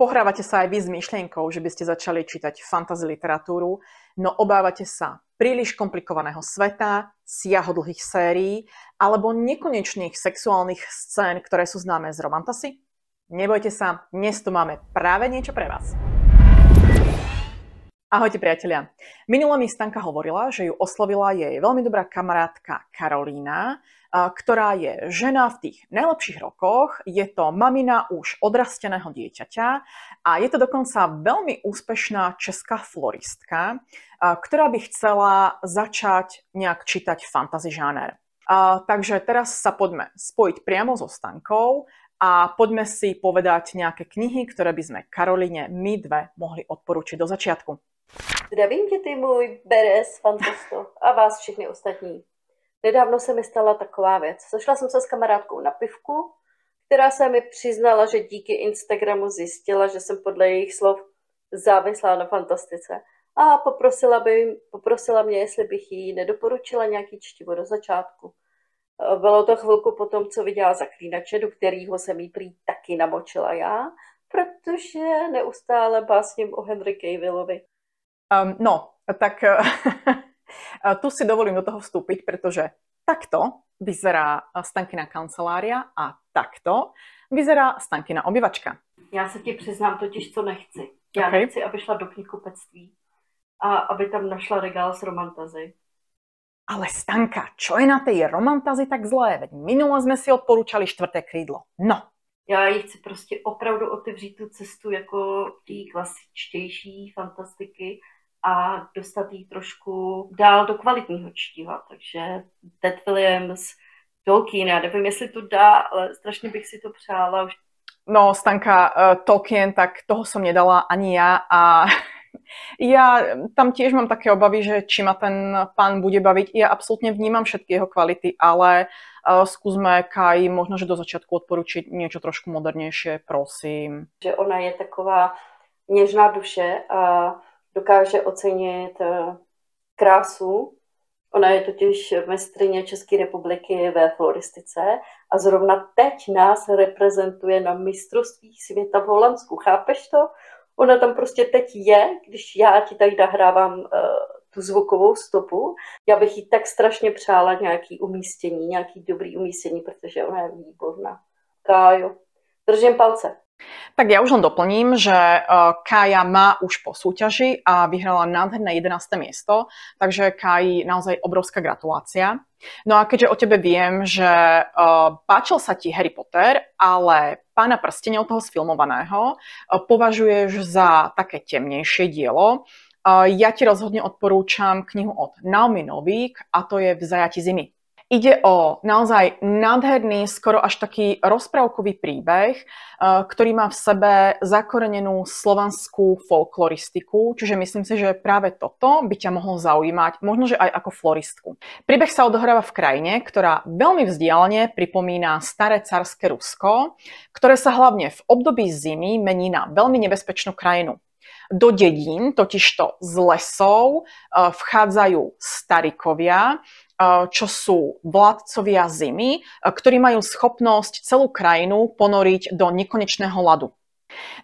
Pohrávate sa aj vy s myšlienkou, že by ste začali čítať fantasy literatúru, no obávate sa príliš komplikovaného sveta, siahodlhých sérií alebo nekonečných sexuálnych scén, ktoré sú známe z romantasy? Nebojte sa, dnes tu máme práve niečo pre vás. Ahojte priatelia. Minule mi Stanka hovorila, že ju oslovila jej veľmi dobrá kamarátka Karolína, ktorá je žena v tých najlepších rokoch, je to mamina už odrasteného dieťaťa a je to dokonca veľmi úspešná česká floristka, ktorá by chcela začať nejak čítať fantasy žáner. Takže teraz sa poďme spojiť priamo so Stankou a poďme si povedať nejaké knihy, ktoré by sme Karolíne my dve mohli odporučiť do začiatku. Zdravím tě, ty můj Beres, fantasto, a vás všichni ostatní. Nedávno se mi stala taková věc. Sešla jsem se s kamarádkou na pivku, která se mi přiznala, že díky Instagramu zjistila, že jsem podle jejich slov závislá na fantastice. A poprosila mě, jestli bych jí nedoporučila nějaký čtivo do začátku. Bylo to chvilku po tom, co viděla Zaklínače, do kterého jsem jí prý taky namočila já, protože neustále básním o Henry Cavillovi. No, tak tu si dovolím do toho vstúpiť, pretože takto vyzerá Stankina kancelária a takto vyzerá Stankina obývačka. Já se ti přiznám totiž, co nechci. Já nechci, aby šla do knihkupectví a aby tam našla regál s romantazy. Ale Stanka, čo je na tej romantazy tak zlé? Veď minule sme si odporúčali Štvrté krídlo. No. Já jí chci prostě opravdu otevřít tu cestu jako té klasičtější fantastiky a dostat jí trošku dál do kvalitního čtiva. Takže Ted Williams, Tolkien, já nevím, jestli to dá, ale strašně bych si to přála. No, Stanka, Tolkien, tak toho som nedala ani ja a ja tam tiež mám také obavy, že či ma ten pán bude baviť. Ja absolútne vnímam všetky jeho kvality, ale skúsme Kai možno, že do začiatku odporučiť niečo trošku modernejšie, prosím. Že ona je taková něžná duše a dokáže ocenit krásu. Ona je totiž mistryně České republiky ve floristice a zrovna teď nás reprezentuje na mistrovství světa v Holandsku. Chápeš to? Ona tam prostě teď je, když já ti tady nahrávám tu zvukovou stopu. Já bych jí tak strašně přála nějaký umístění, nějaký dobrý umístění, protože ona je výborná. Kájo, držím palce. Tak ja už len doplním, že Kája má už po súťaži a vyhrala nádherné 11. miesto, takže Káji naozaj obrovská gratulácia. No a keďže o tebe viem, že páčil sa ti Harry Potter, ale Pána prstenov toho sfilmovaného považuješ za také temnejšie dielo, ja ti rozhodne odporúčam knihu od Naomi Novik a to je V zajati zimy. Ide o naozaj nádherný, skoro až taký rozprávkový príbeh, ktorý má v sebe zakorenenú slovanskú folkloristiku, čiže myslím si, že práve toto by ťa mohlo zaujímať, možno, že aj ako floristku. Príbeh sa odohráva v krajine, ktorá veľmi vzdialene pripomína staré carské Rusko, ktoré sa hlavne v období zimy mení na veľmi nebezpečnú krajinu. Do dedín, totižto z lesov, vchádzajú starikovia, čo sú vládcovia zimy, ktorí majú schopnosť celú krajinu ponoriť do nekonečného ľadu.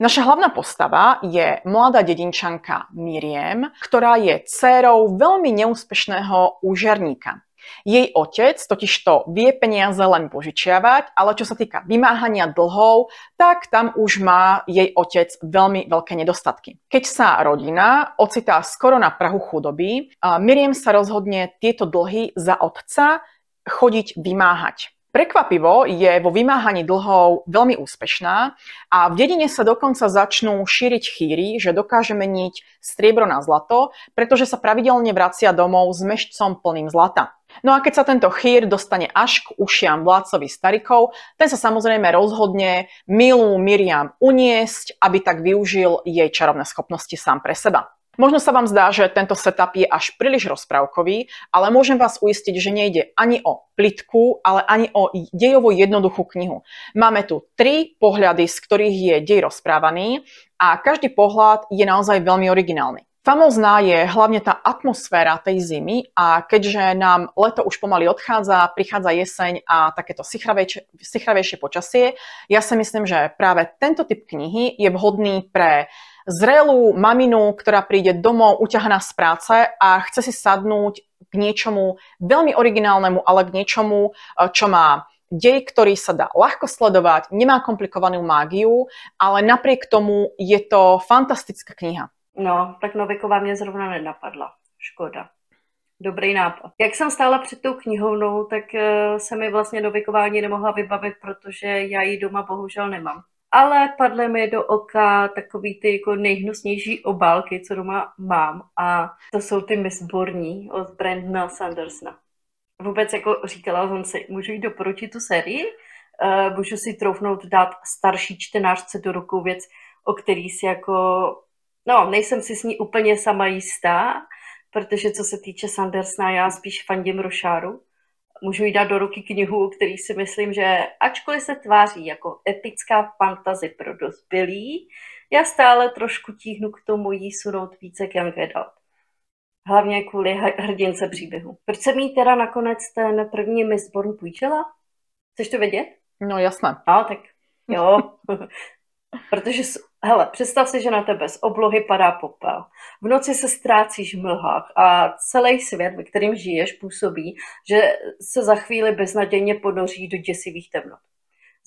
Naša hlavná postava je mladá dedinčanka Miriam, ktorá je dcérou veľmi neúspešného úžerníka. Jej otec totižto vie peniaze len požičiavať, ale čo sa týka vymáhania dlhov, tak tam už má jej otec veľmi veľké nedostatky. Keď sa rodina ocitá skoro na prahu chudoby, Miriam sa rozhodne tieto dlhy za otca chodiť vymáhať. Prekvapivo je vo vymáhaní dlhov veľmi úspešná a v dedine sa dokonca začnú šíriť chýry, že dokáže meniť striebro na zlato, pretože sa pravidelne vracia domov s mešcom plným zlata. No a keď sa tento chýr dostane až k ušiam vládcovi starikov, ten sa samozrejme rozhodne milú Miriam uniesť, aby tak využil jej čarovné schopnosti sám pre seba. Možno sa vám zdá, že tento setup je až príliš rozprávkový, ale môžem vás uistiť, že nejde ani o plitku, ale ani o dejovo jednoduchú knihu. Máme tu 3 pohľady, z ktorých je dej rozprávaný a každý pohľad je naozaj veľmi originálny. Famózna je hlavne tá atmosféra tej zimy a keďže nám leto už pomaly odchádza, prichádza jeseň a takéto sichravejšie počasie, ja si myslím, že práve tento typ knihy je vhodný pre zrelú maminu, ktorá príde domov uťahaná z práce a chce si sadnúť k niečomu veľmi originálnemu, ale k niečomu, čo má dej, ktorý sa dá ľahko sledovať, nemá komplikovanú mágiu, ale napriek tomu je to fantastická kniha. No, tak Noviková mě zrovna nenapadla. Škoda. Dobrý nápad. Jak jsem stála před tou knihovnou, tak se mi vlastně Noviková ani nemohla vybavit, protože já ji doma bohužel nemám. Ale padly mi do oka takový ty jako nejhnusnější obálky, co doma mám. A to jsou ty Miss Borní od Brandona Sandersona. Vůbec jako říkala jsem si, můžu jí doporučit tu sérii? Můžu si troufnout dát starší čtenářce do rukou věc, o který si jako... No, nejsem si s ní úplně sama jistá, protože co se týče Sandersona, já spíš fandím Rošáru. Můžu jí dát do ruky knihu, o který si myslím, že ačkoliv se tváří jako epická fantasy pro dospělí, já stále trošku tíhnu k tomu jí sunout více k young adult. Hlavně kvůli hrdince příběhu. Proč jsem jí teda nakonec ten první Miss Born půjčila? Chceš to vědět? No jasné. No, tak jo. Protože, hele, představ si, že na tebe z oblohy padá popel. V noci se ztrácíš v mlhách a celý svět, ve kterým žiješ, působí, že se za chvíli beznadějně ponoří do děsivých temnot.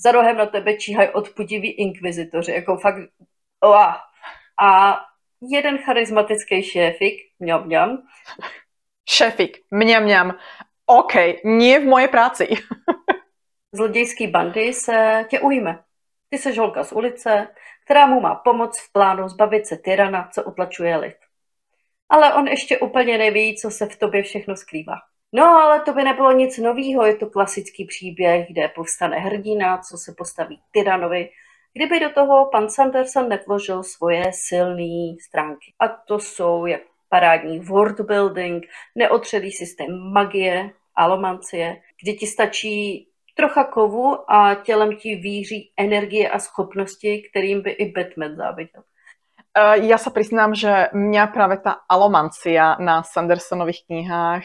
Za rohem na tebe číhají odpudiví inkvizitoři, jako fakt... A jeden charismatický šéfik, mňam mňam. Šéfik, mňam mňam. OK, nie v mojej práci. Zlodějský bandy se tě ujme. Ty seš holka z ulice, která mu má pomoct v plánu zbavit se tyrana, co utlačuje lid. Ale on ještě úplně neví, co se v tobě všechno skrývá. No, ale to by nebylo nic novýho, je to klasický příběh, kde povstane hrdina, co se postaví tyranovi, kdyby do toho pan Sanderson nevložil svoje silné stránky. A to jsou jak parádní worldbuilding, neotřelý systém magie, alomancie, kde ti stačí trocha kovu a tělem ti víří energie a schopnosti, kterým by i Batman záviděl. Ja sa priznám, že mňa práve tá alomancia na Sandersonových knihách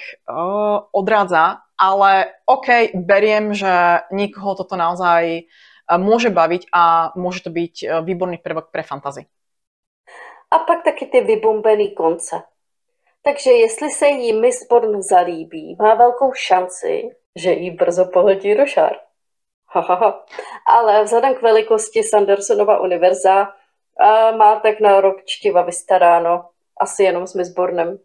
odrádza, ale OK, beriem, že nikoho toto naozaj môže baviť a môže to byť výborný prvok pre fantasy. A pak taky ty vybombený konce. Takže jestli se jí Miss Born zalíbí, má velkou šanci, že jí brzo pohltí Rošár. Ale vzhledem k velikosti Sandersonova univerza má tak na rok čtiva vystaráno, asi jenom s Miss Bornem.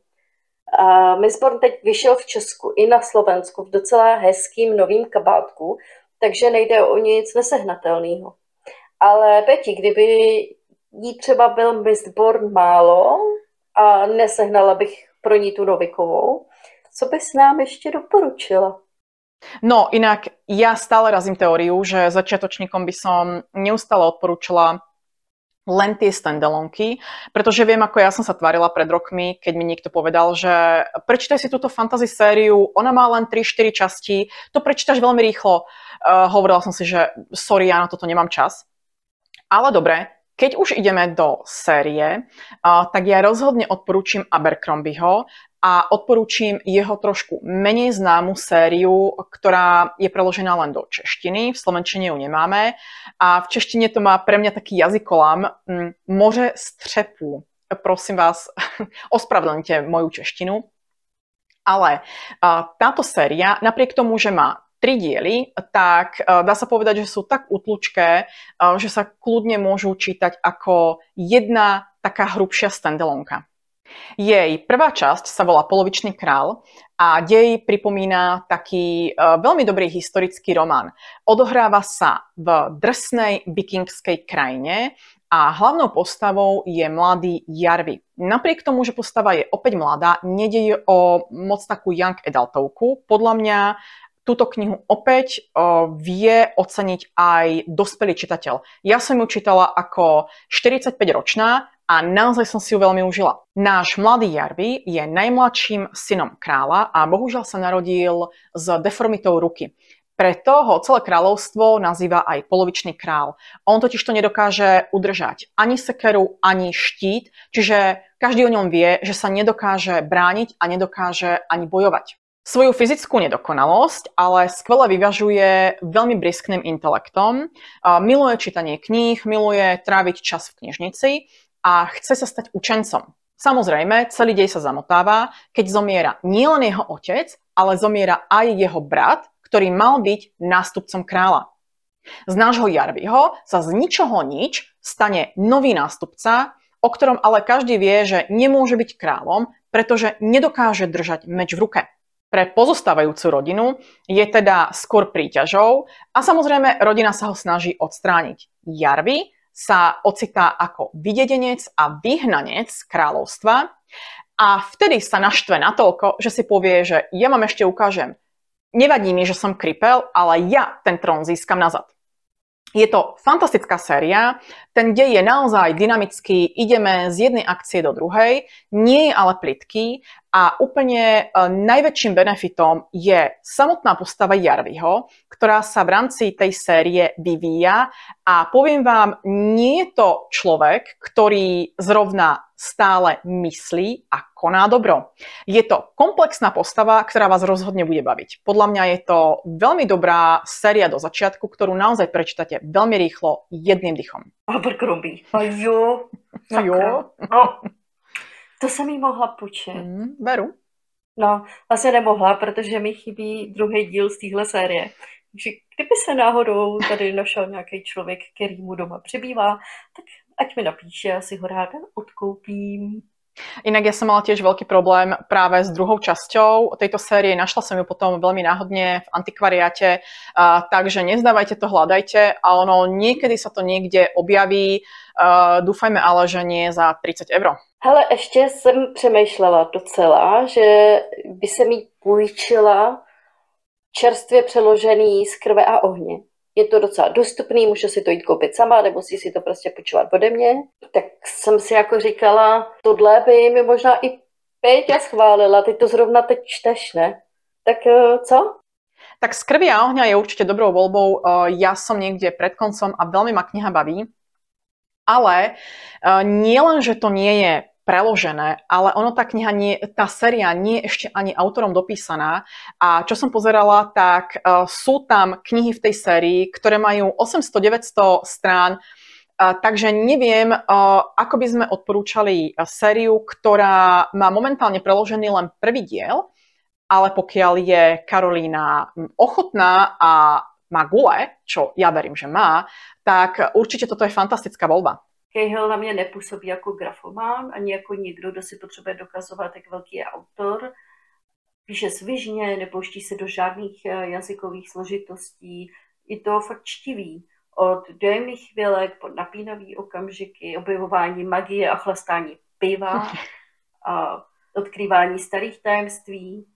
Miss Born teď vyšel v Česku i na Slovensku v docela hezkým novým kabátku, takže nejde o nic nesehnatelného. Ale Peti, kdyby jí třeba byl Miss Born málo a nesehnala bych pro ní tu Novikovou, co bys nám ještě doporučila? No inak ja stále razím teóriu, že začiatočníkom by som neustále odporúčala len tie standalonky, pretože viem, ako ja som sa tvárila pred rokmi, keď mi niekto povedal, že prečítaj si túto fantasy sériu, ona má len 3-4 časti, to prečítaš veľmi rýchlo. Hovorila som si, že sorry, ja na toto nemám čas. Ale dobre, keď už ideme do série, tak ja rozhodne odporúčim Abercrombieho a odporúčim jeho trošku menej známu sériu, ktorá je preložená len do češtiny, v slovenčine ju nemáme a v češtine to má pre mňa taký jazykolám Moře střepů. Prosím vás, ospravedlňte moju češtinu. Ale táto séria, napriek tomu, že má 3 diely, tak dá sa povedať, že sú tak utlučké, že sa kľudne môžu čítať ako jedna taká hrubšia standalonka. Jej prvá časť sa volá Polovičný král a dej pripomína taký veľmi dobrý historický román. Odohráva sa v drsnej vikingskej krajine a hlavnou postavou je mladý Jarvi. Napriek tomu, že postava je opäť mladá, nejde o moc takú young adultovku. Podľa mňa túto knihu opäť vie oceniť aj dospelý čitateľ. Ja som ju čítala ako 45-ročná a naozaj som si ju veľmi užila. Náš mladý Jarvi je najmladším synom kráľa a bohužiaľ sa narodil s deformitou ruky. Preto ho celé kráľovstvo nazýva aj polovičný král. On totiž to nedokáže udržať ani sekeru, ani štít, čiže každý o ňom vie, že sa nedokáže brániť a nedokáže ani bojovať. Svoju fyzickú nedokonalosť ale skvele vyvažuje veľmi briskným intelektom, miluje čítanie kníh, miluje tráviť čas v knižnici a chce sa stať učencom. Samozrejme, celý dej sa zamotáva, keď zomiera nielen jeho otec, ale zomiera aj jeho brat, ktorý mal byť nástupcom kráľa. Z nášho Jarviho sa z ničoho nič stane nový nástupca, o ktorom ale každý vie, že nemôže byť kráľom, pretože nedokáže držať meč v ruke. Pre pozostávajúcu rodinu je teda skôr príťažou a samozrejme rodina sa ho snaží odstrániť. Jarvi sa ocitá ako vydedenec a vyhnanec kráľovstva a vtedy sa naštve natoľko, že si povie, že ja vám ešte ukážem. Nevadí mi, že som kripel, ale ja ten trón získam nazad. Je to fantastická séria, ten dej je naozaj dynamický, ideme z jednej akcie do druhej, nie je ale plytký a úplne najväčším benefitom je samotná postava Jarviho, ktorá sa v rámci tej série vyvíja a poviem vám, nie je to človek, ktorý zrovna stále myslí a koná dobro. Je to komplexná postava, ktorá vás rozhodne bude baviť. Podľa mňa je to veľmi dobrá séria do začiatku, ktorú naozaj prečítate veľmi rýchlo, jedným dychom. Abercrombie. A jo. No jo. No, to jsem jí mohla půjčit. Beru. No, vlastně nemohla, protože mi chybí druhý díl z téhle série. Takže kdyby se náhodou tady našel nějaký člověk, který mu doma přibývá, tak ať mi napíše, já si ho ráda odkoupím. Inak ja som mala tiež veľký problém práve s druhou časťou tejto série. Našla som ju potom veľmi náhodne v antikvariáte, takže nezdávajte to, hľadajte a ono niekedy sa to niekde objaví. Dúfajme ale, že nie za 30 €. Hele, ještě jsem přemýšlela docela, že by se mi půjčila čerstvě přeložený Z krve a ohně. Je to docela dostupný, můžu si to jít koupit sama, nebo si to prostě půjčovat ode mě. Tak jsem si jako říkala, tohle by mi možná i Péťa schválila, ty to zrovna teď čteš, ne? Tak co? Tak Z krvi a ohňa je určite dobrou voľbou. Ja som niekde pred koncom a veľmi ma kniha baví. Ale nie len, že to nie je preložené, ale ono tá séria nie je ešte ani autorom dopísaná a čo som pozerala, tak sú tam knihy v tej sérii, ktoré majú 800-900 strán, takže neviem, ako by sme odporúčali sériu, ktorá má momentálne preložený len prvý diel, ale pokiaľ je Karolína ochotná a má gule, čo ja verím, že má, tak určite toto je fantastická voľba. Cahill na mě nepůsobí jako grafomán, ani jako někdo, kdo si potřebuje dokazovat, jak velký je autor. Píše svižně, nepouští se do žádných jazykových složitostí. Je to fakt čtivý. Od dojemných chvílek po napínavý okamžiky, objevování magie a chlastání piva, a odkrývání starých tajemství.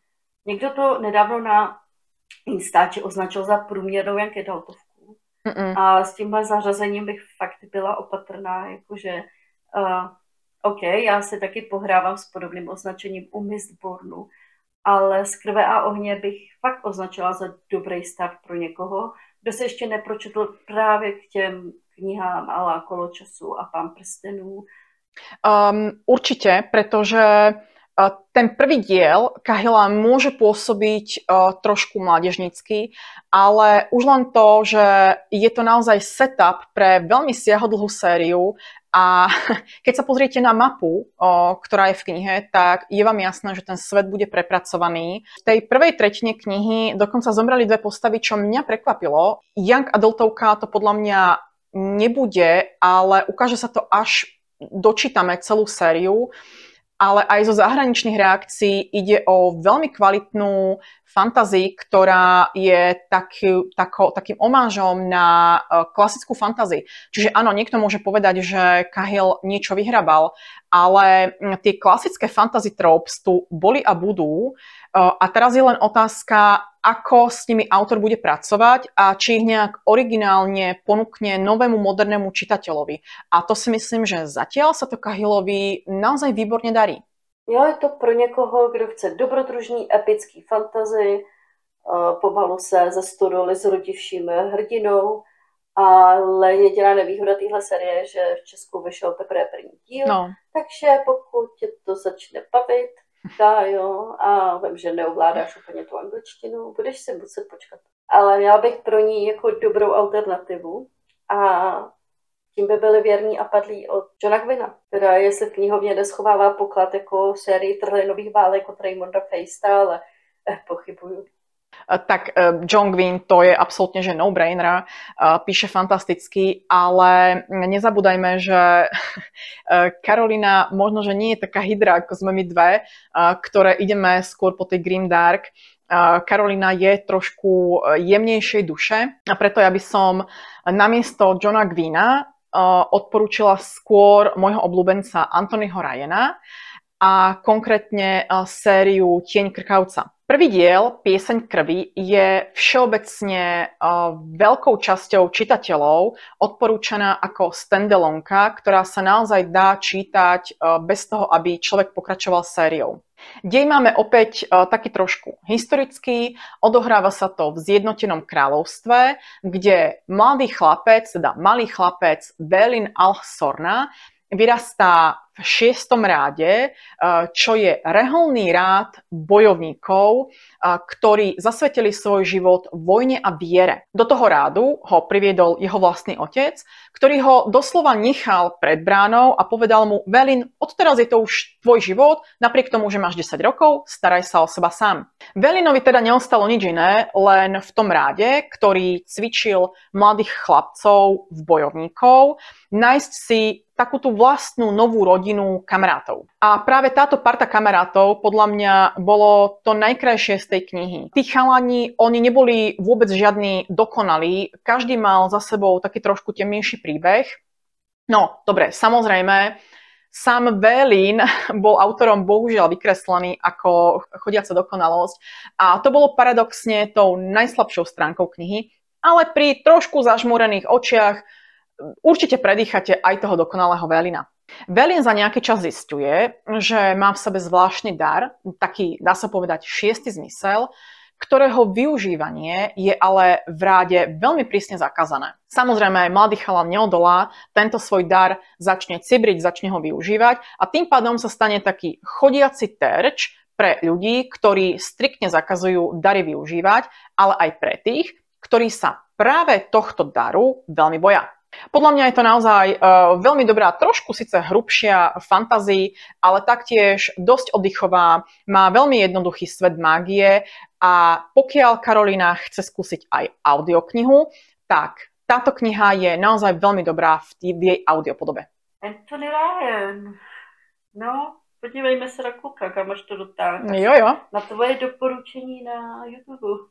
Někdo to nedávno na Instači označil za průměrnou Janky Daltovku. A s tímhle zařazením bych fakt byla opatrná, jakože OK, já se taky pohrávám s podobným označením u Mistbornu, ale Z krve a ohně bych fakt označila za dobrý start pro někoho, kdo se ještě nepročetl právě k těm knihám a la Kolo času a Pán prstenů. Určite, pretože ten prvý diel Cahilla môže pôsobiť trošku mládežnícky, ale už len to, že je to naozaj setup pre veľmi siahodlhú sériu a keď sa pozriete na mapu, ktorá je v knihe, tak je vám jasné, že ten svet bude prepracovaný. V tej prvej tretine knihy dokonca zomreli dve postavy, čo mňa prekvapilo. Young adultovka to podľa mňa nebude, ale ukáže sa to až dočítame celú sériu. Ale aj zo zahraničných reakcií ide o veľmi kvalitnú fantasy, ktorá je takým omážom na klasickú fantasy. Čiže áno, niekto môže povedať, že Cahill niečo vyhrabal, ale tie klasické fantasy tropes tu boli a budú. A teraz je len otázka, ako s nimi autor bude pracovať a či ich nejak originálne ponúkne novému modernému čitateľovi. A to si myslím, že zatiaľ sa to Cahillovi naozaj výborne darí. Jo, je to pro někoho, kdo chce dobrodružný, epický fantasy, pomalu se ze stodoly zrodí vším hrdinou, ale jediná nevýhoda téhle série je, že v Česku vyšel teprve první díl, takže pokud tě to začne bavit, a vím, že neovládáš úplně tu angličtinu, budeš si muset počkat. Ale já bych pro ní jako dobrou alternativu a tím by byli věrní a padlí od Johna Gwynna, která jestli v knihovně neschovává poklad jako sérii trhlinových válek od Raymonda Feista, ale pochybuju. Tak John Gwynn to je absolútne že no-brainer, píše fantasticky, ale nezabúdajme, že Karolina možno, že nie je taká hydra, ako sme my dve, ktoré ideme skôr po tej grimdark. Karolina je trošku jemnejšej duše a preto ja by som namiesto Johna Gwynna odporúčila skôr môjho obľúbenca Anthonyho Ryana a konkrétne sériu Tieň krkavca. Prvý diel, Pieseň krvi, je všeobecne veľkou časťou čitateľov odporúčaná ako standalonka, ktorá sa naozaj dá čítať bez toho, aby človek pokračoval sériou. Dej máme opäť taký trošku historický, odohráva sa to v Zjednotenom kráľovstve, kde mladý chlapec, teda malý chlapec Belin al-Sorna vyrastá v 6. ráde, čo je reholný rád bojovníkov, ktorí zasvetili svoj život vojne a viere. Do toho rádu ho priviedol jeho vlastný otec, ktorý ho doslova nechal pred bránou a povedal mu: Belin, odteraz je to už tvoj život, napriek tomu, že máš 10 rokov, staraj sa o seba sám. Belinovi teda neostalo nič iné, len v tom ráde, ktorý cvičil mladých chlapcov v bojovníkov, nájsť si takú tú vlastnú novú rodinu kamarátov. A práve táto parta kamarátov podľa mňa bolo to najkrajšie z tej knihy. Tí chalani, oni neboli vôbec žiadni dokonalí, každý mal za sebou taký trošku temnejší príbeh. No, dobre, samozrejme, sám Belin bol autorom bohužiaľ vykreslený ako chodiaca dokonalosť a to bolo paradoxne tou najslabšou stránkou knihy, ale pri trošku zažmúrených očiach určite predýchate aj toho dokonalého Belina. Belin za nejaký čas zisťuje, že má v sebe zvláštny dar, taký, dá sa povedať, 6. zmysel, ktorého využívanie je ale v ráde veľmi prísne zakázané. Samozrejme, aj mladý chalan neodolá, tento svoj dar začne cibriť, začne ho využívať a tým pádom sa stane taký chodiaci terč pre ľudí, ktorí striktne zakazujú dary využívať, ale aj pre tých, ktorí sa práve tohto daru veľmi boja. Podľa mňa je to naozaj veľmi dobrá, trošku síce hrubšia fantazii, ale taktiež dosť oddychová, má veľmi jednoduchý svet mágie a pokiaľ Karolina chce skúsiť aj audioknihu, tak táto kniha je naozaj veľmi dobrá v jej audiopodobe. Anthony Ryan. No, podívejme se na kluka, kam až to dotáhne. Jo. Na tvoje doporučení na YouTube.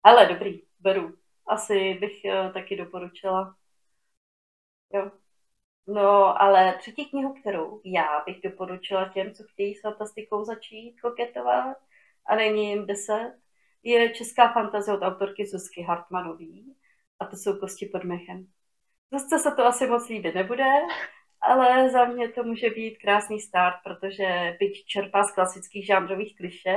Ale dobrý, beru. Asi bych taky doporučila. Jo. No, ale třetí knihu, kterou já bych doporučila těm, co chtějí s fantastikou začít koketovat, a není jim 10, je česká fantazie od autorky Zuzky Hartmanový a to jsou Kosti pod mechem. Zuzce se to asi moc líbit nebude, ale za mě to může být krásný start, protože byť čerpá z klasických žánrových klišé,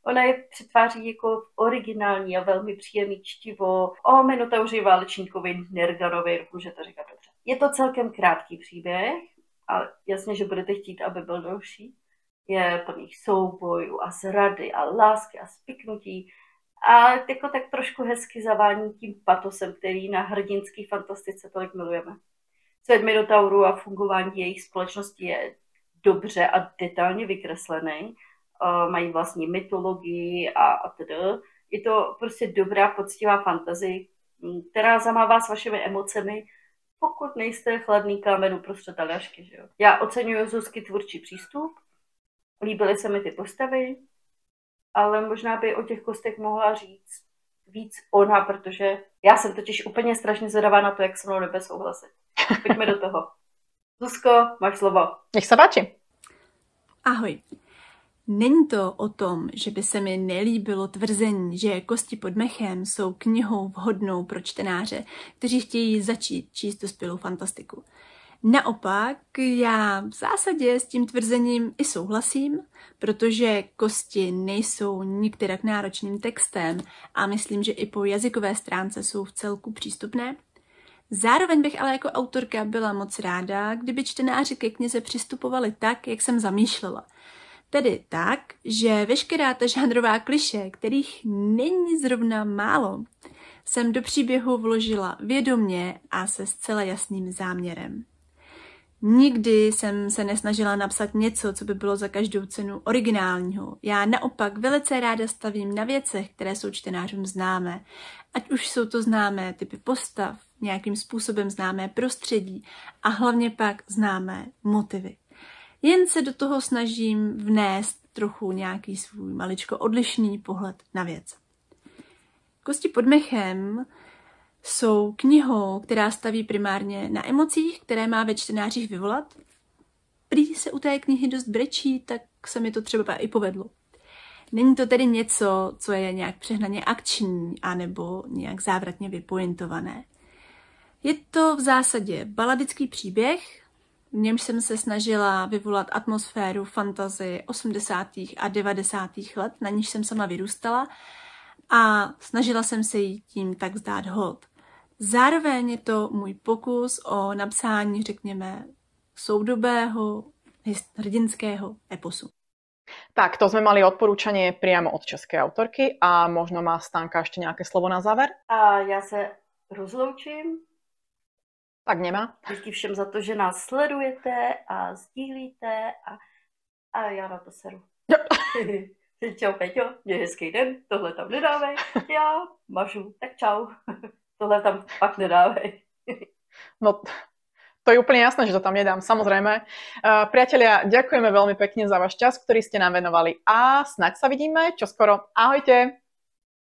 ona je přetváří jako originální a velmi příjemný čtivo o Minotauři, válečníkovi, Nerganovi, může to říkat dobře. Je to celkem krátký příběh, ale jasně, že budete chtít, aby byl delší. Je plných soubojů a zrady a lásky a spiknutí a jako tak trošku hezky zavání tím patosem, který na hrdinský fantastice tolik milujeme. Svět Minotaurů a fungování jejich společnosti je dobře a detailně vykreslený. Mají vlastní mytologii a tedy. Je to prostě dobrá, poctivá fantazie, která zamává s vašimi emocemi, pokud nejste chladný kámen uprostřed Aljašky, že jo. Já oceňuji Zuzky tvůrčí přístup, líbily se mi ty postavy, ale možná by o těch kostech mohla říct víc ona, protože já jsem totiž úplně strašně zvedavá na to, jak se mnou nebude souhlasit. Pojďme do toho. Zuzko, máš slovo. Nech se páči. Ahoj. Není to o tom, že by se mi nelíbilo tvrzení, že Kosti pod mechem jsou knihou vhodnou pro čtenáře, kteří chtějí začít číst dospělou fantastiku. Naopak, já v zásadě s tím tvrzením i souhlasím, protože Kosti nejsou nikterak náročným textem a myslím, že i po jazykové stránce jsou v celku přístupné. Zároveň bych ale jako autorka byla moc ráda, kdyby čtenáři ke knize přistupovali tak, jak jsem zamýšlela. Tedy tak, že veškerá ta žánrová klišé, kterých není zrovna málo, jsem do příběhu vložila vědomě a se zcela jasným záměrem. Nikdy jsem se nesnažila napsat něco, co by bylo za každou cenu originálního. Já naopak velice ráda stavím na věcech, které jsou čtenářům známé. Ať už jsou to známé typy postav, nějakým způsobem známé prostředí a hlavně pak známé motivy. Jen se do toho snažím vnést trochu nějaký svůj maličko odlišný pohled na věc. Kosti pod mechem jsou knihou, která staví primárně na emocích, které má ve čtenářích vyvolat. Prý se u té knihy dost brečí, tak se mi to třeba i povedlo. Není to tedy něco, co je nějak přehnaně akční anebo nějak závratně vypointované. Je to v zásadě baladický příběh, v němž jsem se snažila vyvolat atmosféru fantasy 80. a 90. let, na níž jsem sama vyrůstala, a snažila jsem se jí tím tak vzdát hold. Zároveň je to můj pokus o napsání, řekněme, soudobého hrdinského eposu. Tak, to sme mali odporúčanie priamo od české autorky a možno má Stanka ešte nejaké slovo na záver? A já se rozloučím. Tak nemá. Díky všem za to, že nás sledujete a sdílíte a já na to seru. Čau Peťo, měj hezký den, tohle tam nedávej, já mažu, tak čau, tohle tam fakt nedávej. No, to je úplne jasné, že to tam nedám, samozrejme. Priatelia, ďakujeme veľmi pekne za váš čas, ktorý ste nám venovali a snáď sa vidíme čoskoro. Ahojte!